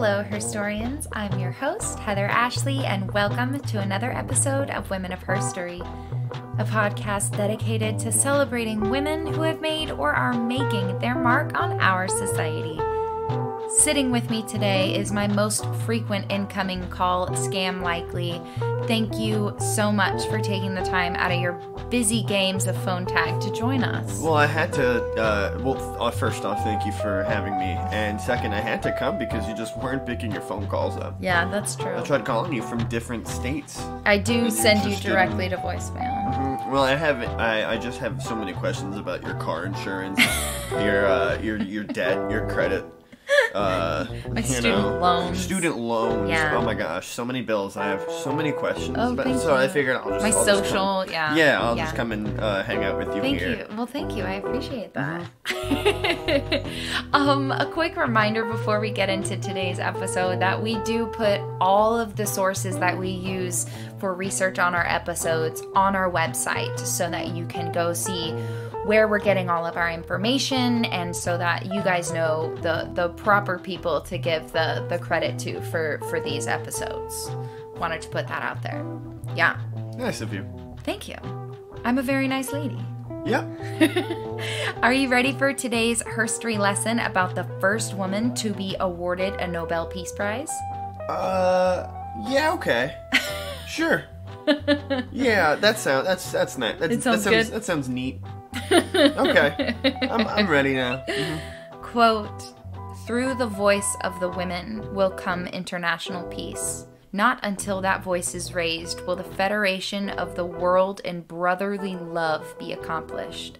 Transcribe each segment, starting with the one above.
Hello, HERstorians. I'm your host, Heather Ashley, and welcome to another episode of Women of HERstory, a podcast dedicated to celebrating women who have made or are making their mark on our society. Sitting with me today is my most frequent incoming call, Scam Likely. Thank you so much for taking the time out of your busy games of phone tag to join us. Well, I had to, first off, thank you for having me. And second, I had to come because you just weren't picking your phone calls up. Yeah, that's true. I tried calling you from different states. I do send you directly to voicemail. Mm-hmm. Well, I just have so many questions about your car insurance, your debt, your credit. My student loans. Student loans. Yeah. Oh my gosh, so many bills. I have so many questions. Oh, thank you. I figured I'll just come and hang out with you Thank here. you. Well, thank you. I appreciate that. A quick reminder before we get into today's episode that we do put all of the sources that we use for research on our episodes on our website so that you can go see where we're getting all of our information, and so that you guys know the proper people to give the credit to for these episodes. Wanted to put that out there. Yeah. Nice of you. Thank you. I'm a very nice lady. Yep. Are you ready for today's HERstory lesson about the first woman to be awarded a Nobel Peace Prize? Yeah, okay. Sure. Yeah, that's nice. That sounds neat. Okay, I'm ready now. Mm-hmm. Quote, "Through the voice of the women will come international peace. Not until that voice is raised will the federation of the world in brotherly love be accomplished.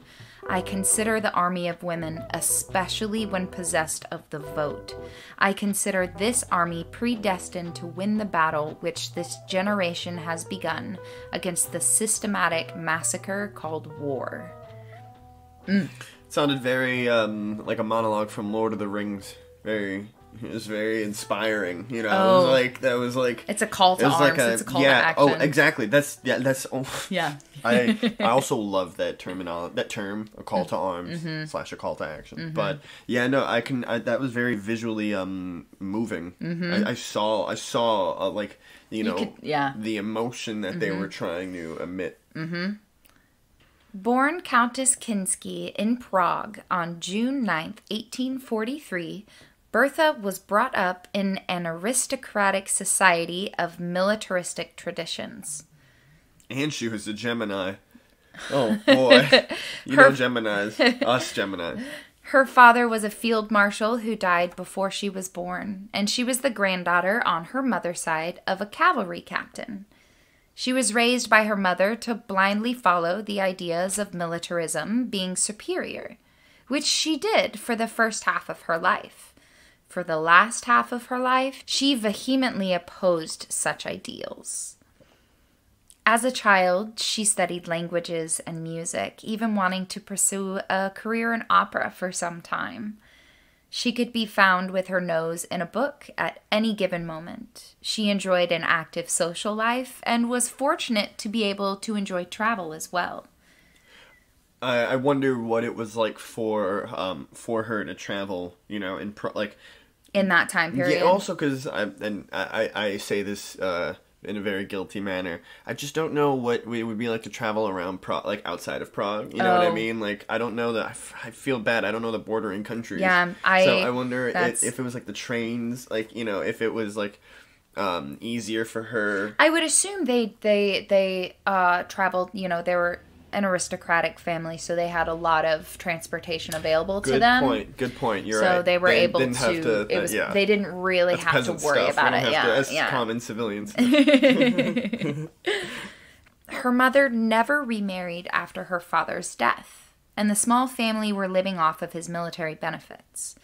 I consider the army of women, especially when possessed of the vote. I consider this army predestined to win the battle which this generation has begun against the systematic massacre called war." It sounded very like a monologue from Lord of the Rings. It was very inspiring, you know. That was like it's a call to arms. It's a call to action. Oh, exactly. Yeah. I also love that terminology. That term, a call to arms / a call to action. Mm-hmm. But yeah, no, that was very visually moving. Mm-hmm. I saw like the emotion that they were trying to emit. Mm-hmm. Born Countess Kinsky in Prague on June 9th, 1843, Bertha was brought up in an aristocratic society of militaristic traditions. And she was a Gemini. Oh, boy. Know Geminis. Us Geminis. Her father was a field marshal who died before she was born, and she was the granddaughter on her mother's side of a cavalry captain. She was raised by her mother to blindly follow the ideas of militarism being superior, which she did for the first half of her life. For the last half of her life, she vehemently opposed such ideals. As a child, she studied languages and music, even wanting to pursue a career in opera for some time. She could be found with her nose in a book at any given moment. She enjoyed an active social life and was fortunate to be able to enjoy travel as well. I wonder what it was like for her to travel, in that time period. Yeah, also because I say this in a very guilty manner. I just don't know what it would be like to travel around outside of Prague. You know what I mean? Like, I don't know that. I feel bad. I don't know the bordering countries. Yeah, so I wonder if it was like the trains, if it was like easier for her. I would assume they traveled. They were an aristocratic family, so they had a lot of transportation available to them. Good point. You're right. So they were able to. They didn't really have to worry about it. As common civilians. Her mother never remarried after her father's death, and the small family were living off of his military benefits.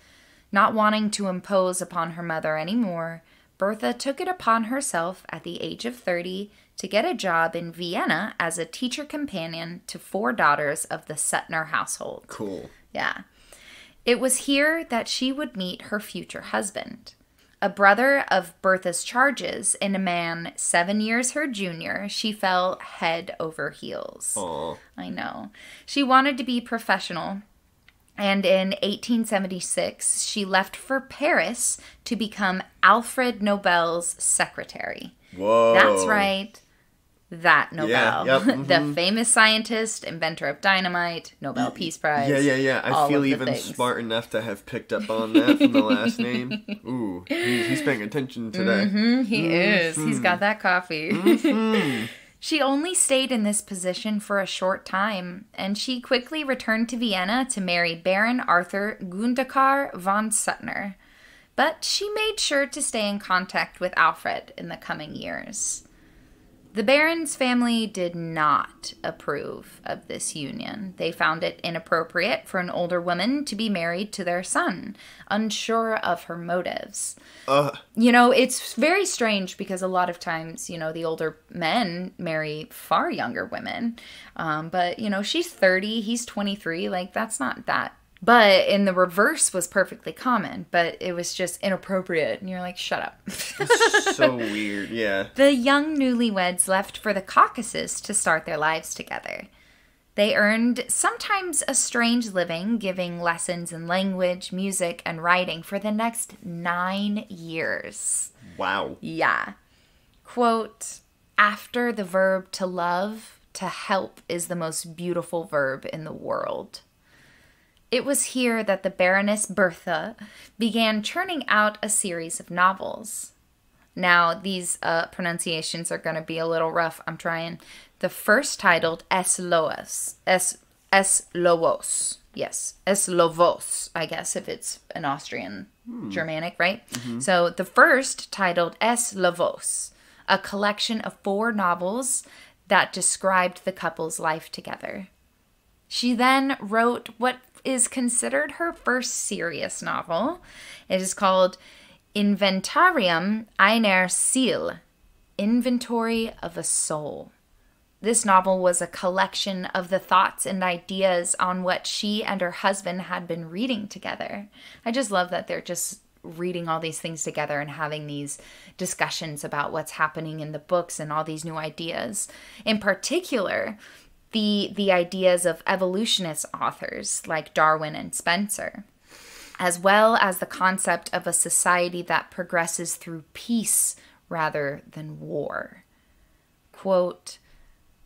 Not wanting to impose upon her mother anymore, Bertha took it upon herself at the age of 30 to get a job in Vienna as a teacher companion to 4 daughters of the Suttner household. Cool. Yeah. It was here that she would meet her future husband, a brother of Bertha's charges and a man 7 years her junior. She fell head over heels. Aww. I know. She wanted to be professional, And in 1876, she left for Paris to become Alfred Nobel's secretary. Whoa. That's right. That Nobel. Yeah, yep, The famous scientist, inventor of dynamite, Nobel Peace Prize. Yeah. I feel even smart enough to have picked up on that from the last name. Ooh, he's paying attention today. He is. He's got that coffee. She only stayed in this position for a short time, and she quickly returned to Vienna to marry Baron Arthur Gundekar von Suttner. But she made sure to stay in contact with Alfred in the coming years. The Baron's family did not approve of this union. They found it inappropriate for an older woman to be married to their son, unsure of her motives. It's very strange because a lot of times, the older men marry far younger women. But, she's 30, he's 23, that's not that. But in the reverse was perfectly common, but it was just inappropriate. And you're like, shut up. That's so weird, yeah. The young newlyweds left for the Caucasus to start their lives together. They earned sometimes a strange living, giving lessons in language, music, and writing for the next 9 years. Wow. Yeah. Quote, after the verb to love, to help is the most beautiful verb in the world. It was here that the Baroness Bertha began churning out a series of novels. Now, these pronunciations are going to be a little rough. I'm trying. The first titled Es Lobos. Yes, Es Lobos, I guess, if it's an Austrian Germanic, right? Mm-hmm. So the first titled Es Lobos, a collection of 4 novels that described the couple's life together. She then wrote what is considered her first serious novel. It is called Inventarium einer Seele, Inventory of a Soul. This novel was a collection of the thoughts and ideas on what she and her husband had been reading together. I just love that they're just reading all these things together and having these discussions about what's happening in the books and all these new ideas. In particular, the ideas of evolutionist authors like Darwin and Spencer, as well as the concept of a society that progresses through peace rather than war. Quote,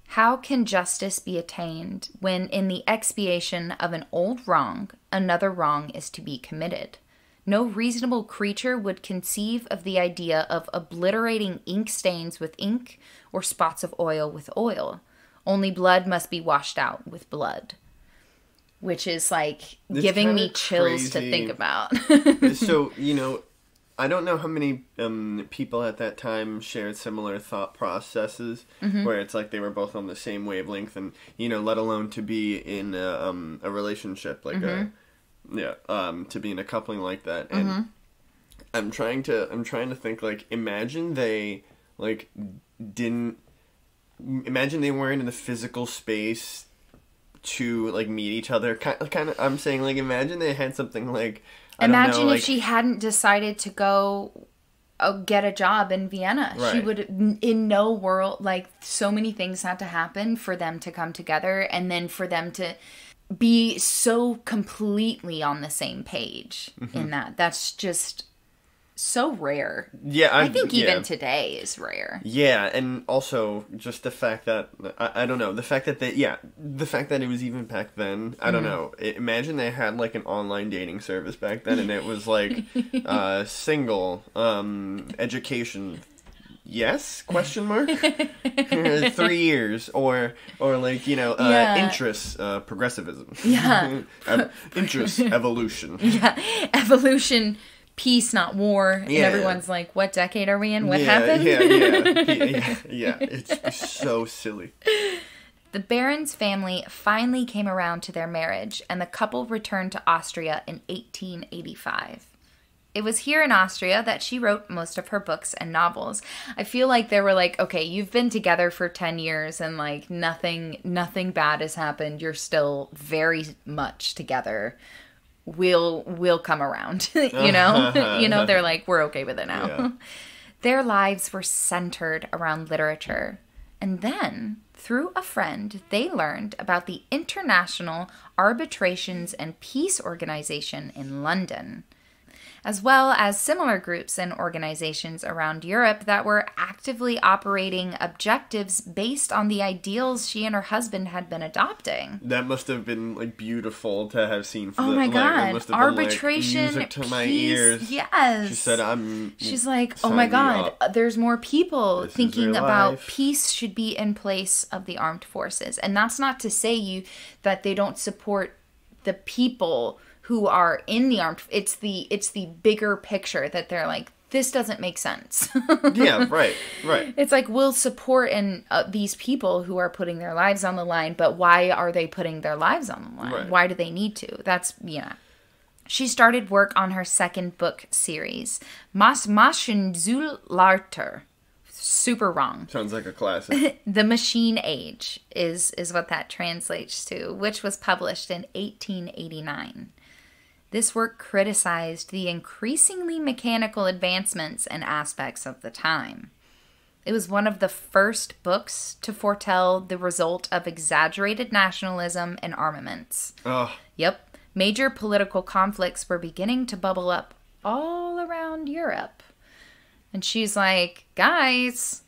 how can justice be attained when in the expiation of an old wrong, another wrong is to be committed? No reasonable creature would conceive of the idea of obliterating ink stains with ink or spots of oil with oil. Only blood must be washed out with blood. Which is giving me chills to think about. So, I don't know how many people at that time shared similar thought processes, where it's like they were both on the same wavelength, and let alone to be in a relationship, to be in a coupling like that. And I'm trying to think, imagine they imagine they weren't in the physical space to meet each other. Kind of. I'm saying imagine they had something Imagine if she hadn't decided to go get a job in Vienna. Right. She would, in no world, so many things had to happen for them to come together, and then for them to be so completely on the same page in that. That's just so rare. Yeah, I think even today is rare. Yeah, and also just the fact that I don't know, the fact that it was even back then. I don't know. Imagine they had an online dating service back then, and it was single, education. Yes? Question mark? 3 years. Or interests, progressivism. Yeah. Interests, evolution. Yeah. Evolution, peace, not war. And everyone's like, what decade are we in? What happened? Yeah. It's so silly. The Baron's family finally came around to their marriage, and the couple returned to Austria in 1885. It was here in Austria that she wrote most of her books and novels. I feel like they were okay, you've been together for 10 years and nothing bad has happened. You're still very much together. We'll come around, they're we're okay with it now. Yeah. Their lives were centered around literature. And then, Through a friend, they learned about the International Arbitrations and Peace Organization in London, as well as similar groups and organizations around Europe that were actively operating objectives based on the ideals she and her husband had been adopting. That must have been, like, beautiful to have seen. Oh my God. It must have Arbitration, been, like, music to my peace, ears. yes. She said, She's like, oh my God, there's more people This is thinking their about life. peace should be in place of the armed forces. And that's not to say that they don't support the people who are in the armed. It's the bigger picture that they're like, this doesn't make sense. Yeah, right. It's like, we'll support these people who are putting their lives on the line, but why are they putting their lives on the line? Right. Why do they need to? That's, yeah. She started work on her second book series, Mas Maschinenzularter. Super wrong. Sounds like a classic. The Machine Age is what that translates to, which was published in 1889. This work criticized the increasingly mechanical advancements and aspects of the time. It was one of the first books to foretell the result of exaggerated nationalism and armaments. Oh. Yep. Major political conflicts were beginning to bubble up all around Europe. And she's like, guys,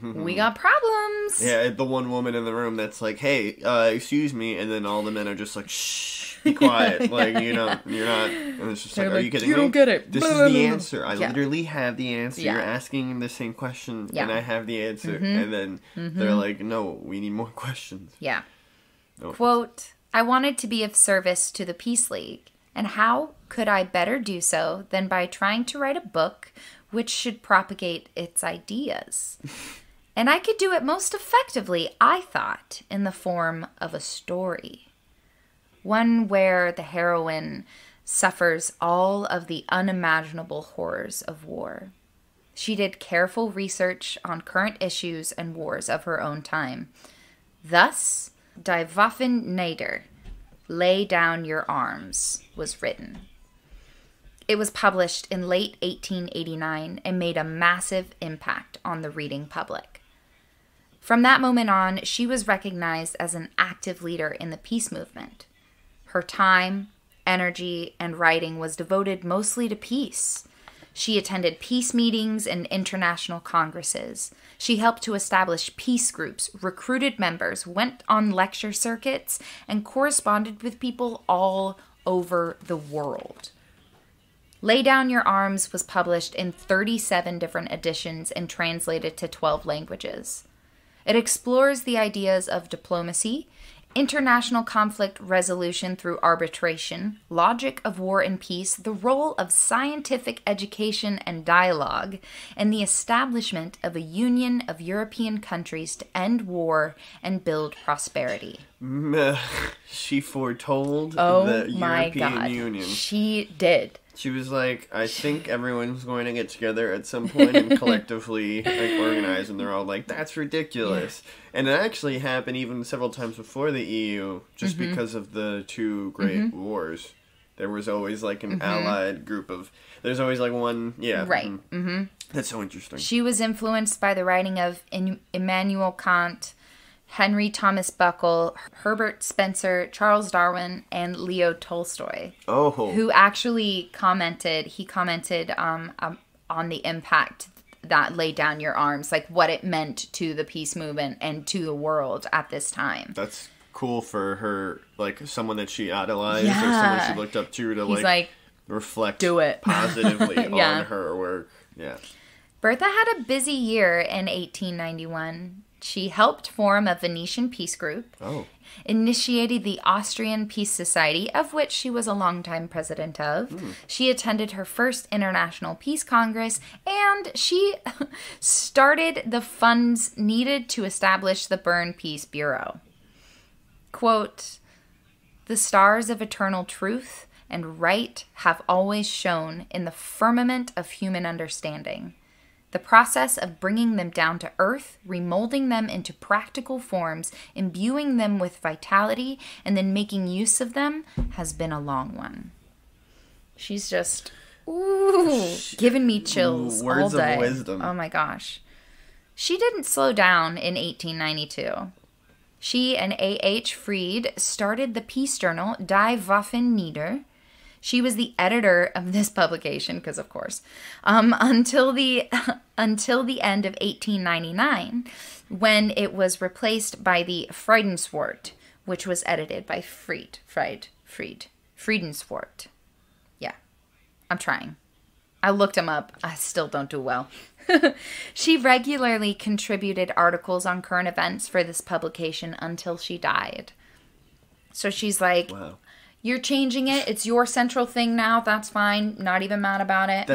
we got problems. Yeah, the one woman in the room that's like, hey, excuse me. And then all the men are just like, shh, be quiet. Like, you know, you're not. And it's just They're like, are you kidding you me? don't get it. This is the answer. I Yeah. literally have the answer. Yeah. You're asking the same question, Yeah. and I have the answer. And then they're like, no, we need more questions. Yeah. No. Quote, I wanted to be of service to the Peace League, and how could I better do so than by trying to write a book which should propagate its ideas? And I could do it most effectively, I thought, in the form of a story. One where the heroine suffers all of the unimaginable horrors of war. She did careful research on current issues and wars of her own time. Thus, Die Waffen nieder, Lay Down Your Arms, was written. It was published in late 1889 and made a massive impact on the reading public. From that moment on, she was recognized as an active leader in the peace movement. Her time, energy, and writing was devoted mostly to peace. She attended peace meetings and international congresses. She helped to establish peace groups, recruited members, went on lecture circuits, and corresponded with people all over the world. Lay Down Your Arms was published in 37 different editions and translated to 12 languages. It explores the ideas of diplomacy, international conflict resolution through arbitration, logic of war and peace, the role of scientific education and dialogue, and the establishment of a union of European countries to end war and build prosperity. She foretold Oh the my European God. Union. She did. She was like, I think everyone's going to get together at some point and collectively like organize, and they're all like, that's ridiculous. Yeah. And it actually happened even several times before the EU, just because of the two great wars. There was always like an allied group of, there's always like one, Right. That's so interesting. She was influenced by the writing of Immanuel Kant, Henry Thomas Buckle, Herbert Spencer, Charles Darwin, and Leo Tolstoy. Oh. Who actually commented on the impact that Lay Down Your Arms, like what it meant to the peace movement and to the world at this time. That's cool for her, like someone that she idolized or someone she looked up to like reflect do it. positively on her work. Yeah. Bertha had a busy year in 1891. She helped form a Venetian peace group, initiated the Austrian Peace Society, of which she was a longtime president of. She attended her first International Peace Congress, and she started the funds needed to establish the Bern Peace Bureau. Quote, the stars of eternal truth and right have always shone in the firmament of human understanding. The process of bringing them down to earth, remolding them into practical forms, imbuing them with vitality, and then making use of them has been a long one. She's just, giving me chills words all day. of wisdom. Oh my gosh. She didn't slow down in 1892. She and A.H. Fried started the peace journal Die Waffen nieder. She was the editor of this publication, because of course, until the end of 1899, when it was replaced by the Friedenswort, which was edited by Friedenswort. Yeah, I'm trying. I looked him up. I still don't do well. She regularly contributed articles on current events for this publication until she died. So she's like, wow. You're changing it. It's your central thing now. That's fine. Not even mad about it.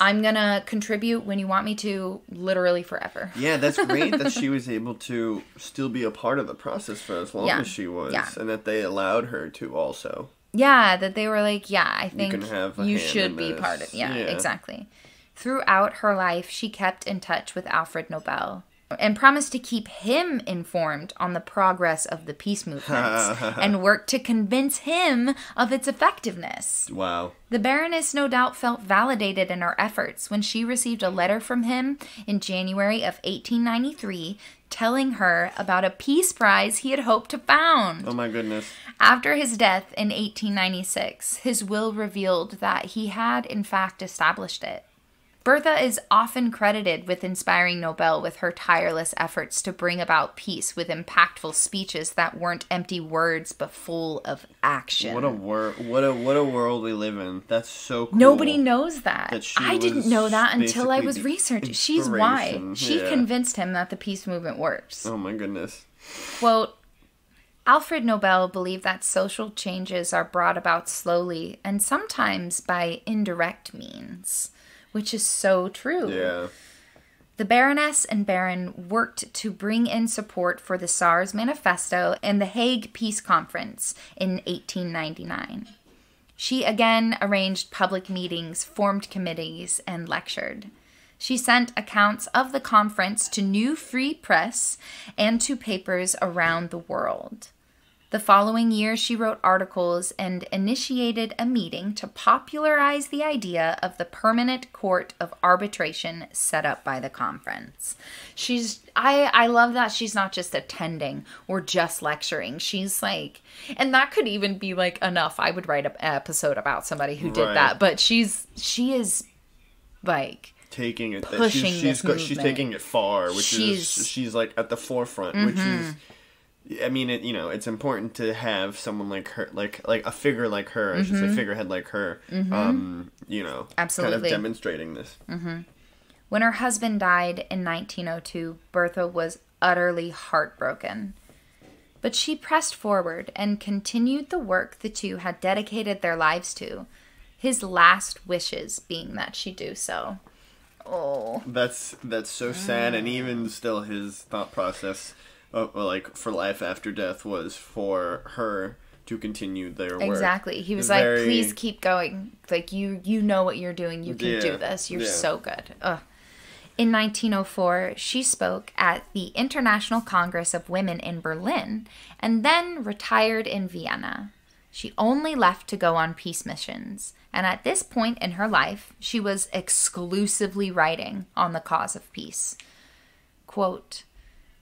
I'm going to contribute when you want me to, literally forever. Yeah, that's great that she was able to still be a part of the process for as long as she was. Yeah. And that they allowed her to also. Yeah, that they were like, yeah, I think you should be part of it. Yeah, exactly. Throughout her life, she kept in touch with Alfred Nobel and promised to keep him informed on the progress of the peace movements and worked to convince him of its effectiveness. Wow. The Baroness no doubt felt validated in her efforts when she received a letter from him in January of 1893 telling her about a peace prize he had hoped to found. Oh my goodness. After his death in 1896, his will revealed that he had in fact established it. Bertha is often credited with inspiring Nobel with her tireless efforts to bring about peace with impactful speeches that weren't empty words but full of action. What a world we live in. That's so cool. Nobody knows that. I didn't know that until I was researching. She's why. She convinced him that the peace movement works. Oh my goodness. Quote, Alfred Nobel believed that social changes are brought about slowly and sometimes by indirect means. Which is so true. Yeah. The Baroness and Baron worked to bring in support for the Tsar's manifesto and the Hague Peace Conference in 1899. She again arranged public meetings, formed committees, and lectured. She sent accounts of the conference to New Free Press and to papers around the world. The following year, she wrote articles and initiated a meeting to popularize the idea of the permanent court of arbitration set up by the conference. I love that she's not just attending or just lecturing. She's like, and that could even be like enough. I would write an episode about somebody who did that, but she is like taking it, pushing this movement. She's taking it far, she's like at the forefront, which is. I mean, it's important to have someone like her, like a figure like her, I should say, figurehead like her, Absolutely. kind of demonstrating this. Mm-hmm. When her husband died in 1902, Bertha was utterly heartbroken. But she pressed forward and continued the work the two had dedicated their lives to, his last wishes being that she do so. Oh. That's so sad, and even still his thought process like for life after death was for her to continue their work. Exactly. He was like, please keep going. Like, you know what you're doing. You can do this. You're so good. Ugh. In 1904, she spoke at the International Congress of Women in Berlin and then retired in Vienna. She only left to go on peace missions. And at this point in her life, she was exclusively writing on the cause of peace. Quote,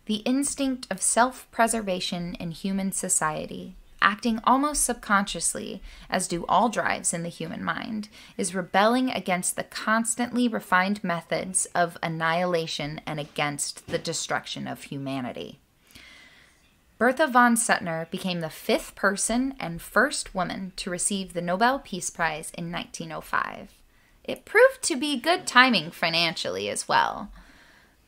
the instinct of self-preservation in human society, acting almost subconsciously, as do all drives in the human mind, is rebelling against the constantly refined methods of annihilation and against the destruction of humanity. Bertha von Suttner became the 5th person and first woman to receive the Nobel Peace Prize in 1905. It proved to be good timing financially as well.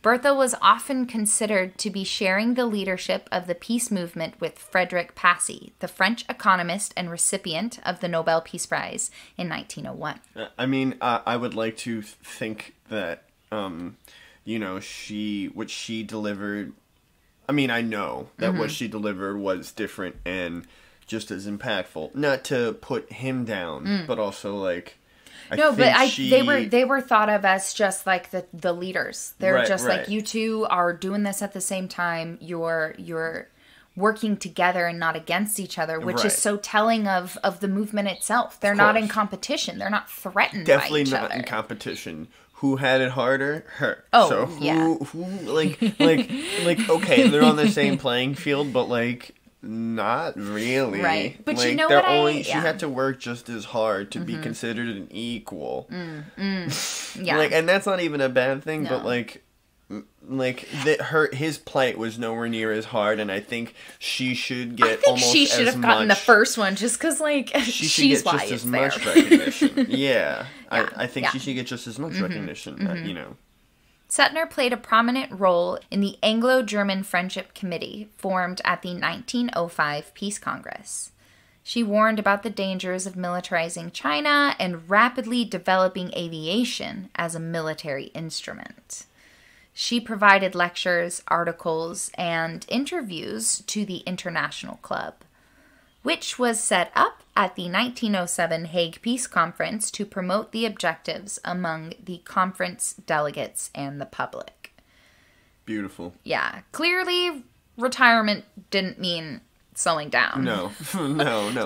Bertha was often considered to be sharing the leadership of the peace movement with Frederick Passy, the French economist and recipient of the Nobel Peace Prize in 1901. I mean, I would like to think that, what she delivered, I mean, I know that what she delivered was different and just as impactful. Not to put him down, but also, like... they were thought of as just like the leaders. They're just like, you two are doing this at the same time. You're working together and not against each other, which is so telling of the movement itself. They're not in competition. They're not threatened by each other. Definitely not in competition. who had it harder? Her. Oh, so who like okay, they're on the same playing field, but like not really. Right. But like, you know they're what only, she had to work just as hard to be considered an equal. Yeah. Like, and that's not even a bad thing, No. but his plight was nowhere near as hard, and I think she should get almost she should have gotten the first one just because, like, she should she's get why just it's as there. much recognition. Yeah. Yeah, I think yeah. she should get just as much recognition, you know. Suttner played a prominent role in the Anglo-German Friendship Committee formed at the 1905 Peace Congress. She warned about the dangers of militarizing China and rapidly developing aviation as a military instrument. She provided lectures, articles, and interviews to the International Club, which was set up at the 1907 Hague Peace Conference to promote the objectives among the conference delegates and the public. Beautiful. Yeah, clearly retirement didn't mean slowing down. No.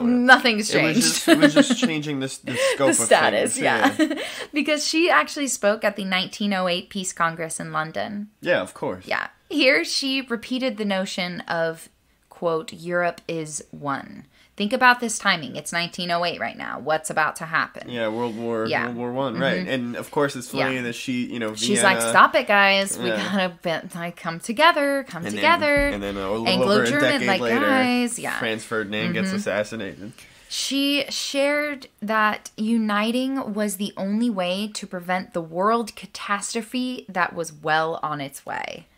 Nothing's changed. It was just changing the scope of Status, things. yeah. Because she actually spoke at the 1908 Peace Congress in London. Yeah, of course. Yeah. Here she repeated the notion of, quote, Europe is one. Think about this timing. It's 1908 right now. What's about to happen? Yeah, World War One, right? And of course, it's funny that she, Vienna, she's like, "Stop it, guys! We gotta come together, and then a little Anglo-German, over a decade later, guys, Franz Ferdinand gets assassinated. She shared that uniting was the only way to prevent the world catastrophe that was well on its way.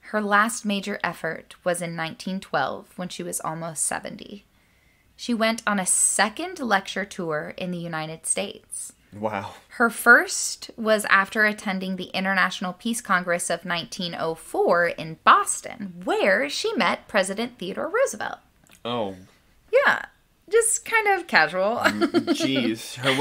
Her last major effort was in 1912 when she was almost 70. She went on a second lecture tour in the United States. Wow. Her first was after attending the International Peace Congress of 1904 in Boston, where she met President Theodore Roosevelt. Oh. Yeah, just kind of casual. Jeez, her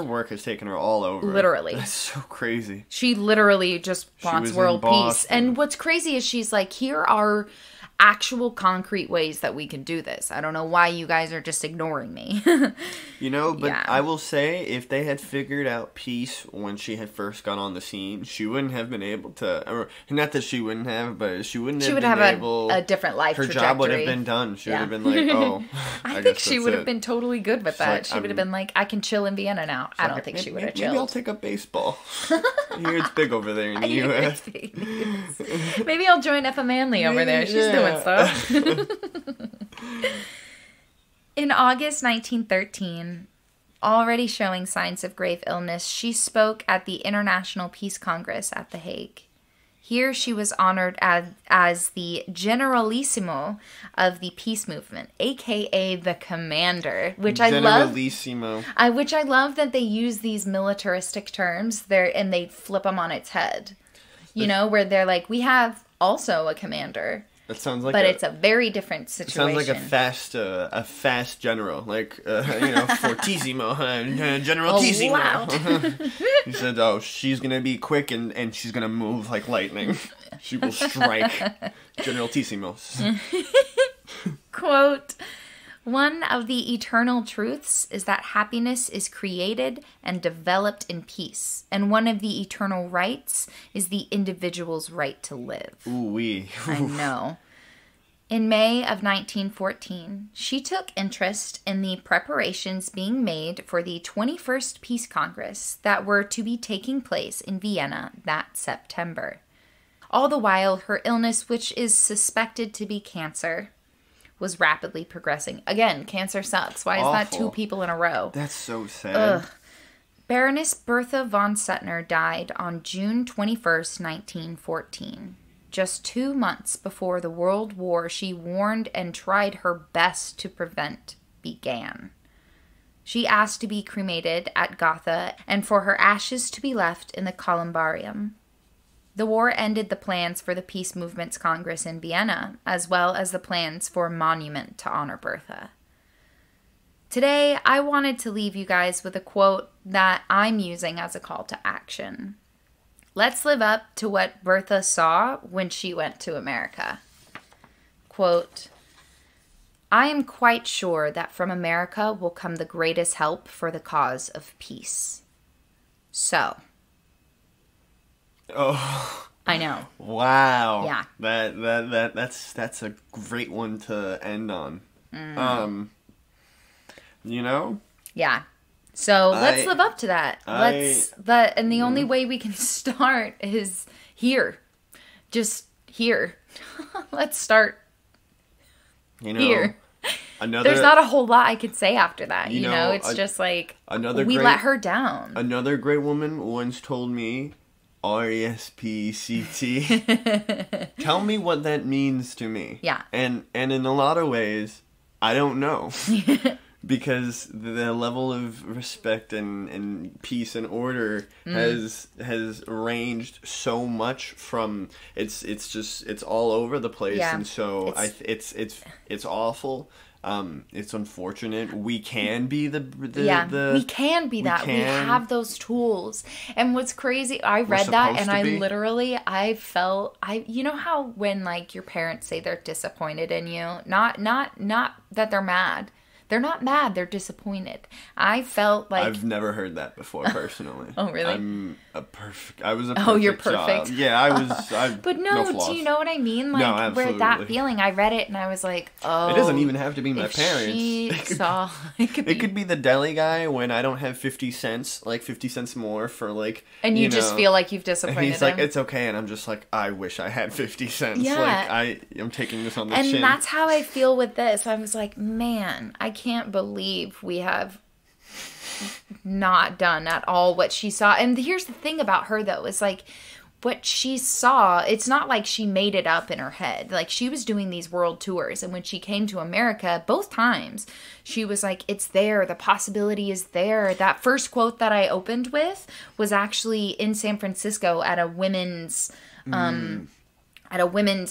work has taken her all over. Literally. That's so crazy. She literally just wants world peace. And what's crazy is she's like, here are actual concrete ways that we can do this. I don't know why you guys are just ignoring me. But I will say, if they had figured out peace when she had first got on the scene, she wouldn't have been able to, or not that she wouldn't have, but she wouldn't have been able. A different life her trajectory. Her job would have been done. She would have been like, oh, I think she would have been totally good with that. She would have been like, I can chill in Vienna now. I don't think she would have chilled. Maybe I'll take up baseball. I hear it's big over there in the U.S. Maybe I'll join Effa Manley over there. She's doing stuff. In August 1913, already showing signs of grave illness, she spoke at the International Peace Congress at The Hague. Here she was honored as the Generalissimo of the peace movement, aka the commander, which I love. Generalissimo. Which I love that they use these militaristic terms there and they flip them on its head. You know, where they're like, we have also a commander. That sounds like, it's a very different situation. It sounds like a fast general, like Fortissimo, Generalissimo. Wow. He said, "Oh, she's gonna be quick and she's gonna move like lightning. She will strike, Generalissimos." Quote, "One of the eternal truths is that happiness is created and developed in peace, and one of the eternal rights is the individual's right to live." Ooh-wee. I know. In May of 1914, she took interest in the preparations being made for the 21st Peace Congress that were to be taking place in Vienna that September. All the while, her illness, which is suspected to be cancer, was rapidly progressing. Again, cancer sucks. Why is that two people in a row? That's so sad. Ugh. Baroness Bertha von Suttner died on June 21st, 1914. Just 2 months before the World War she warned and tried her best to prevent began. She asked to be cremated at Gotha and for her ashes to be left in the columbarium. The war ended the plans for the Peace Movement's Congress in Vienna, as well as the plans for a monument to honor Bertha. Today, I wanted to leave you guys with a quote that I'm using as a call to action. Let's live up to what Bertha saw when she went to America. Quote, "I am quite sure that from America will come the greatest help for the cause of peace. So, Oh. I know. Wow. Yeah. That's a great one to end on. You know? Yeah. So let's live up to that. And the only way we can start is here. Just here. Let's start here. There's not a whole lot I could say after that. You know, it's just like we let her down. Another great woman once told me, RESPCT. Tell me what that means to me. Yeah. And in a lot of ways, I don't know. Because the level of respect and peace and order has ranged so much from it's all over the place, and so it's awful. It's unfortunate. We can be we can be that. We have those tools. And what's crazy, I read that and I felt you know how when like your parents say they're disappointed in you, not that they're mad. They're not mad, they're disappointed. I felt like... I've never heard that before, personally. Oh, really? I was a perfect Oh, you're perfect. child. Yeah, I was... But no, do you know what I mean? Like, no, absolutely. Where that feeling, I read it and I was like, oh... It doesn't even have to be my parents. It could be the deli guy when I don't have 50 cents, like 50 cents more for like... And you just feel like you've disappointed him. And he's like, it's okay, and I'm just like, I wish I had 50 cents. Yeah. Like, I'm taking this on the chin. And that's how I feel with this. I was like, man, I can't believe we have not done at all what she saw. And here's the thing about her, though, is like what she saw, it's not like she made it up in her head. Like, she was doing these world tours, and when she came to America, both times, she was like, it's there, the possibility is there. That first quote that I opened with was actually in San Francisco at a women's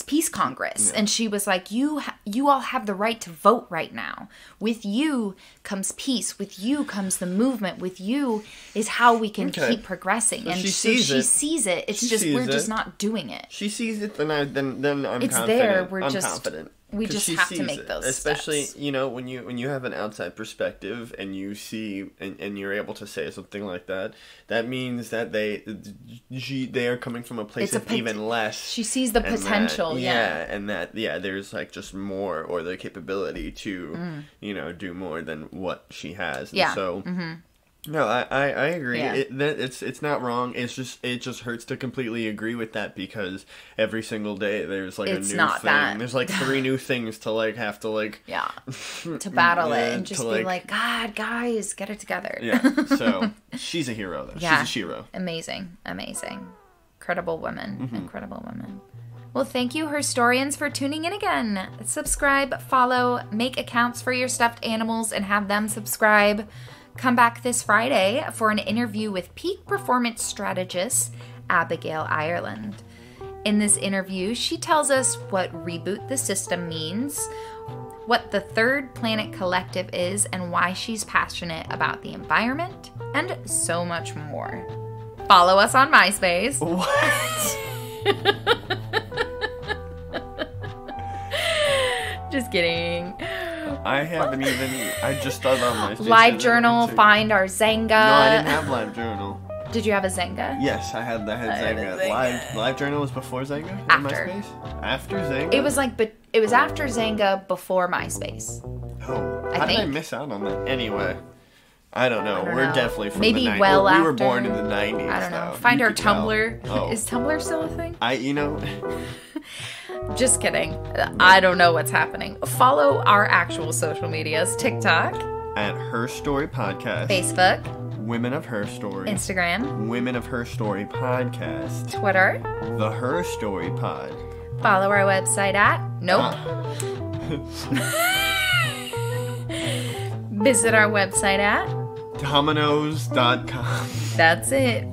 peace congress. And she was like, you all have the right to vote right now. With you comes peace. With you comes the movement. With you is how we can keep progressing. So and she sees it. It's we're just not doing it. She sees it, then I'm it's confident. There. I'm confident. We just have to make those especially steps. You know, when you have an outside perspective and you see and you're able to say something like that, that means that they are coming from a place of even less. She sees the potential, there's like just more, or the capability to do more than what she has. And so no, I agree. Yeah. It's not wrong. It just hurts to completely agree with that, because every single day there's like a new thing. That. There's like 3 new things to like have to like to battle it and just be like, God, guys, get it together. Yeah. So she's a hero, though. Yeah. She's a hero. Amazing. Incredible woman. Incredible woman. Well, thank you, Herstoryans, for tuning in again. Subscribe, follow, make accounts for your stuffed animals and have them subscribe. Come back this Friday for an interview with peak performance strategist Abigail Ireland. In this interview, she tells us what Reboot the System means, what the Third Planet Collective is, and why she's passionate about the environment, and so much more. Follow us on MySpace. What? Just kidding. I just thought about MySpace. LiveJournal, find our Zanga. No, I didn't have LiveJournal. Did you have a Zanga? Yes, I had Zanga. LiveJournal was before Zanga? After. MySpace? After Zanga? It was after Zanga, before MySpace. Oh. How did I miss out on that? Anyway. I don't know. We're definitely from Maybe the 90s. Well we were after. born in the 90s. I don't know. Though. Find our Tumblr. Oh. Is Tumblr still a thing? Just kidding. I don't know what's happening. Follow our actual social medias. TikTok. At HERstory Podcast. Facebook. Women of HERstory. Instagram. Women of HERstory Podcast. Twitter. The HERstory Pod. Follow our website at... Nope. Visit our website at... Dominoes.com. That's it.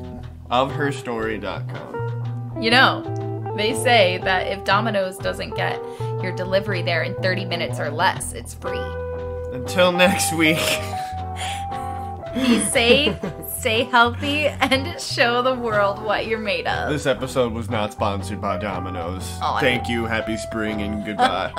Of HERstory.com. You know, they say that if Domino's doesn't get your delivery there in 30 minutes or less, it's free. Until next week. Be safe, stay healthy, and show the world what you're made of. This episode was not sponsored by Domino's. Thank you, happy spring, and goodbye.